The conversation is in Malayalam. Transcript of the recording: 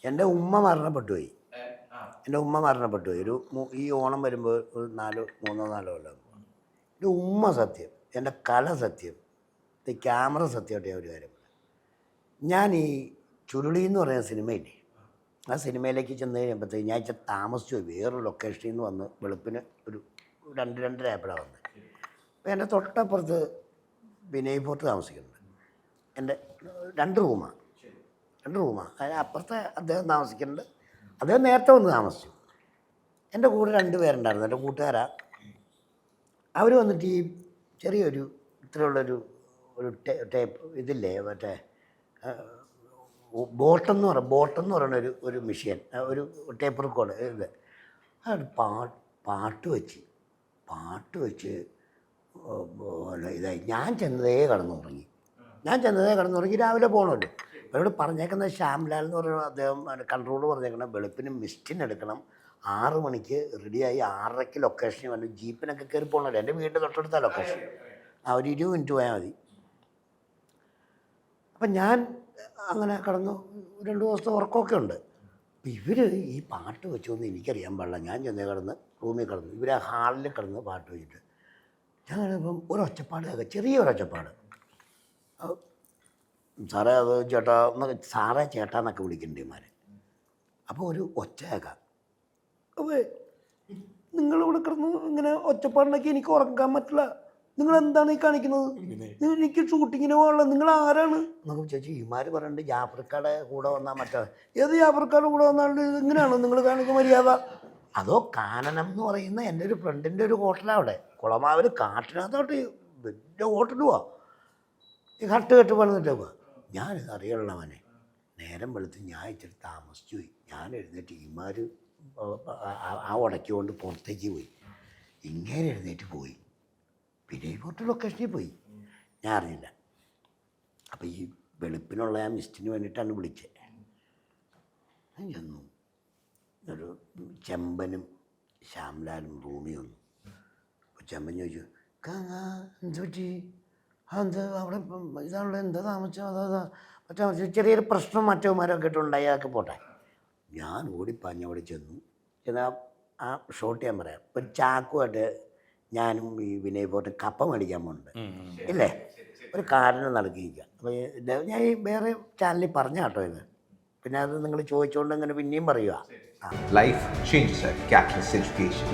എൻ്റെ ഉമ്മ മരണപ്പെട്ടു പോയി. എൻ്റെ ഉമ്മ മരണപ്പെട്ടു പോയി. ഈ ഓണം വരുമ്പോൾ ഒരു 3-4 കൊല്ലം. എൻ്റെ ഉമ്മ സത്യം, എൻ്റെ കല സത്യം, ഈ ക്യാമറ സത്യമായിട്ട് ഞാൻ ഒരു കാര്യം. ഞാൻ ഈ ചുരുളി എന്ന് പറയുന്ന സിനിമയില്ലേ, ആ സിനിമയിലേക്ക് ചെന്ന് കഴിയുമ്പോഴത്തേക്ക് ഞാൻ ഇച്ചിരി താമസിച്ചു പോയി. വേറൊരു ലൊക്കേഷനിൽ നിന്ന് വന്ന് വെളുപ്പിന് ഒരു 2-2:30 ആയപ്പോഴാണ് വന്നത്. അപ്പോൾ എൻ്റെ തൊട്ടപ്പുറത്ത് വിനയ് ഫോർട്ട് താമസിക്കുന്നുണ്ട്. എൻ്റെ 2 റൂമാണ്. അതിനപ്പുറത്തെ അദ്ദേഹം താമസിക്കുന്നുണ്ട്. അദ്ദേഹം നേരത്തെ വന്ന് താമസിച്ചു. എൻ്റെ കൂടെ 2 പേരുണ്ടായിരുന്നു, എൻ്റെ കൂട്ടുകാരാ. അവർ വന്നിട്ട് ഈ ചെറിയൊരു ഇത്രയുള്ളൊരു ടേപ്പ് ഇതില്ലേ, മറ്റേ ബോട്ടെന്ന് പറയുന്ന ഒരു മെഷീൻ, ഒരു ടേപ്പ് റെക്കോർഡ് ഇത്. അത് പാട്ട് വെച്ച് ഇതായി. ഞാൻ ചെന്നതേ കിടന്നുറങ്ങി. രാവിലെ പോകണമല്ലോ. അവരോട് പറഞ്ഞേക്കുന്നത് ശ്യാംലാൽ എന്ന് പറയുന്ന അദ്ദേഹം കൺട്രോൾ പറഞ്ഞേക്കണം, വെളുപ്പിന് മിസ്റ്റിന് എടുക്കണം, 6 മണിക്ക് റെഡിയായി 6:30 ലൊക്കേഷനിൽ വന്ന് ജീപ്പിനൊക്കെ കയറി പോകണമല്ലോ. എൻ്റെ വീട്ടിൽ തൊട്ടടുത്ത ലൊക്കേഷൻ. ഒരു 20 മിനിറ്റ് പോയാൽ മതി. അപ്പം ഞാൻ അങ്ങനെ കിടന്നു. 2 ദിവസത്തെ ഉറക്കമൊക്കെ ഉണ്ട്. അപ്പം ഇവർ ഈ പാട്ട് വെച്ചൊന്നും എനിക്കറിയാൻ പാടില്ല. ഞാൻ ചെന്ന് റൂമിൽ കിടന്നു. ഇവർ ആ ഹാളിൽ കിടന്ന് പാട്ട് വെച്ചിട്ട് ഞാൻ കിടന്നപ്പം ഒരൊച്ചപ്പാട് കേൾക്കാം, ചെറിയൊരൊച്ചപ്പാട്. സാറേ അത് ചേട്ടാ സാറേ ചേട്ടാന്നൊക്കെ വിളിക്കുന്നുണ്ട് ഇമാർ. അപ്പോൾ ഒരു ഒച്ച കേൾക്കാം. അപ്പോൾ നിങ്ങളിവിടെ കിടന്ന് ഇങ്ങനെ ഒച്ചപ്പാടിനൊക്കെ എനിക്ക് ഉറക്കാൻ പറ്റില്ല, നിങ്ങളെന്താണ് ഈ കാണിക്കുന്നത്, എനിക്ക് ഷൂട്ടിങ്ങിന് പോകാനുള്ള നിങ്ങൾ ആരാണ് എന്നൊക്കെ ചോദിച്ചു. ഇമാർ പറയുന്നുണ്ട് ജാഫർക്കാടെ കൂടെ വന്നാൽ മറ്റേ. ഏത് ജാഫർക്കാടെ കൂടെ വന്നാണ്ട് ഇങ്ങനെയാണോ നിങ്ങൾ കാണിക്കുന്ന മര്യാദ? അതോ കാനനം എന്ന് പറയുന്ന എൻ്റെ ഒരു ഫ്രണ്ടിൻ്റെ ഒരു ഹോട്ടലാണ് അവിടെ കുളമാവിൽ കാട്ടിനകത്തോട്ട് വലിയ ഹോട്ടലുവാ. ഈ കെട്ട് പണിതിട്ട് പോവാ. ഞാനിത് അറിയുള്ളവനെ. നേരം വെളുത്ത് ഞാൻ ഇച്ചിരി താമസിച്ചു പോയി. ഞാൻ എഴുന്നേറ്റ് ഇമാർ ആ ഉടയ്ക്കൊണ്ട് പുറത്തേക്ക് പോയി. ഇങ്ങനെ എഴുന്നേറ്റ് പോയി പിന്നെ ഈ ഫോട്ടോ ലൊക്കേഷനിൽ പോയി. ഞാൻ അറിഞ്ഞില്ല. അപ്പോൾ ഈ വെളുപ്പിനുള്ള ആ മിസ്റ്റിന് വേണ്ടിയിട്ടാണ് വിളിച്ചത്. ഞാൻ ചെന്നു. ഒരു ചെമ്പനും ശ്യാംലാലും റൂമിൽ വന്നു. അപ്പോൾ ചെമ്പൻ ചോദിച്ചു, എന്ത് പറ്റി? അതെന്ത് അവിടെ ഇതാണല്ലോ, എന്താ താമസിച്ചോ? മറ്റേ ചെറിയൊരു പ്രശ്നം മറ്റവന്മാരൊക്കെ ഇട്ടുണ്ടായി, അതൊക്കെ പോട്ടെ. ഞാൻ ഓടിപ്പാഞ്ഞവിടെ ചെന്നാൽ ആ ഷോട്ട് ഞാൻ പറയാം. ഒരു ചാക്കുമായിട്ട് ഞാനും ഈ വിനയ് ഫോർട്ട് കപ്പ മേടിക്കാൻ പോകുന്നുണ്ട് ഇല്ലേ, ഒരു കാരന് നടക്കിയിരിക്കുക. അപ്പോൾ ഞാൻ ഈ വേറെ ചാനലിൽ പറഞ്ഞ കേട്ടോ ഇത്. പിന്നെ അത് നിങ്ങൾ ചോദിച്ചുകൊണ്ട് ഇങ്ങനെ പിന്നെയും പറയുക. Life changes at Catalyst Education.